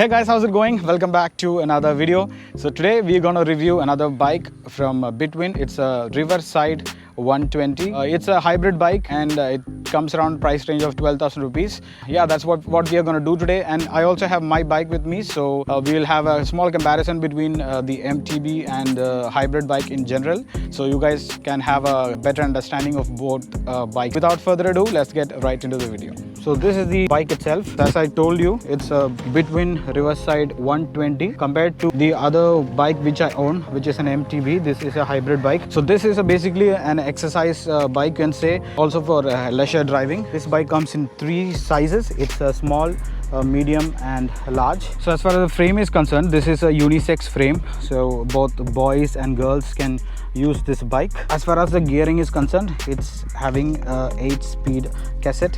Hey guys, how's it going? Welcome back to another video. So today we're gonna review another bike from Bitwin. It's a Riverside 120. It's a hybrid bike and it comes around price range of 12,000 rupees. Yeah, that's what we are gonna do today. And I also have my bike with me, so we will have a small comparison between the MTB and hybrid bike in general, so you guys can have a better understanding of both bikes. Without further ado, let's get right into the video. So this is the bike itself. As I told you, it's a Bitwin Riverside 120. Compared to the other bike which I own, which is an MTB, this is a hybrid bike. So this is basically an exercise bike, you can say, also for leisure driving. This bike comes in 3 sizes. It's a small, medium and large. So as far as the frame is concerned, this is a unisex frame, so both boys and girls can use this bike. As far as the gearing is concerned, it's having a 8-speed cassette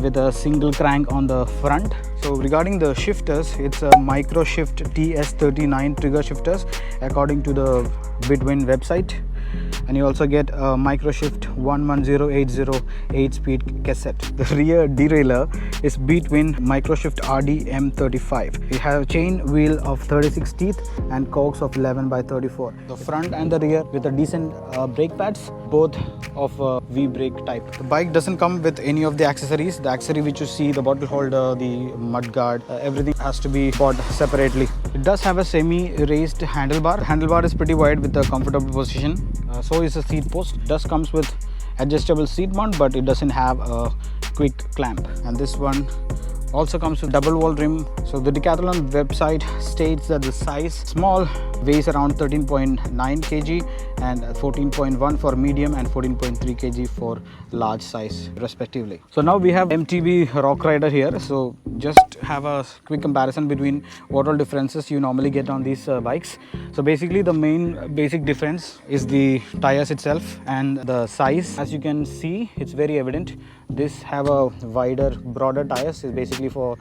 with a single crank on the front. So regarding the shifters, it's a Microshift TS39 trigger shifters according to the Bitwin website, and you also get a Microshift 11080 8-speed cassette. The rear derailleur is Bitwin Microshift RD M35. We have a chain wheel of 36 teeth and cogs of 11/34. The front and the rear with a decent brake pads, both of V-brake type. The bike doesn't come with any of the accessories. The accessory which you see, the bottle holder, the mud guard, everything has to be bought separately. It does have a semi-raised handlebar. The handlebar is pretty wide with a comfortable position. So is the seat post. It does comes with adjustable seat mount, but it doesn't have a quick clamp. And this one also comes with double wall rim. So the Decathlon website states that the size small weighs around 13.9 kg and 14.1 for medium and 14.3 kg for large size respectively. So now we have MTB Rock Rider here. So just have a quick comparison between what all differences you normally get on these bikes. So basically the main basic difference is the tires itself and the size. As you can see, it's very evident. This have a wider, broader tires, is basically for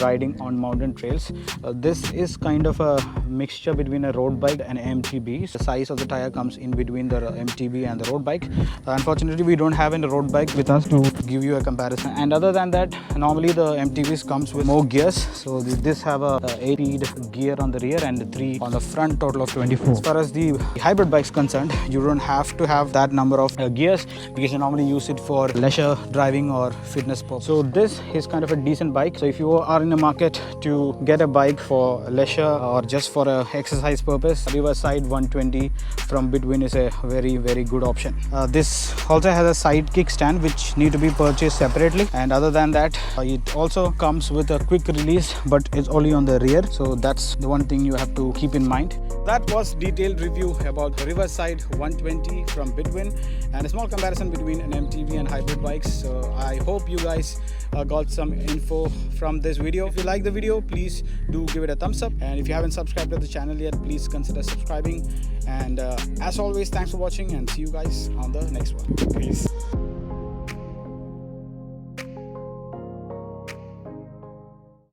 riding on mountain trails. This is kind of a mixture between a road bike and MTB. The size of the tire comes in between the MTB and the road bike. Unfortunately, we don't have a road bike with us to give you a comparison. And other than that, normally the MTBs comes with more gears. So this have a 8-speed gear on the rear and 3 on the front, total of 24. As far as the hybrid bike is concerned, you don't have to have that number of gears because you normally use it for leisure driving or fitness purpose. So this is kind of a decent bike. So if you are in the market to get a bike for leisure or just for a exercise purpose, Riverside 120 from Bitwin is a very good option. This also has a side kickstand which need to be purchased separately, and other than that, it also comes with a quick release, but it's only on the rear. So that's the one thing you have to keep in mind. That was detailed review about Riverside 120 from Bitwin and a small comparison between an MTB and hybrid bikes. So I hope you guys got some info from this video. If you like the video, please do give it a thumbs up, and if you haven't subscribed to the channel yet, please consider subscribing. And as always, thanks for watching, and see you guys on the next one. Peace.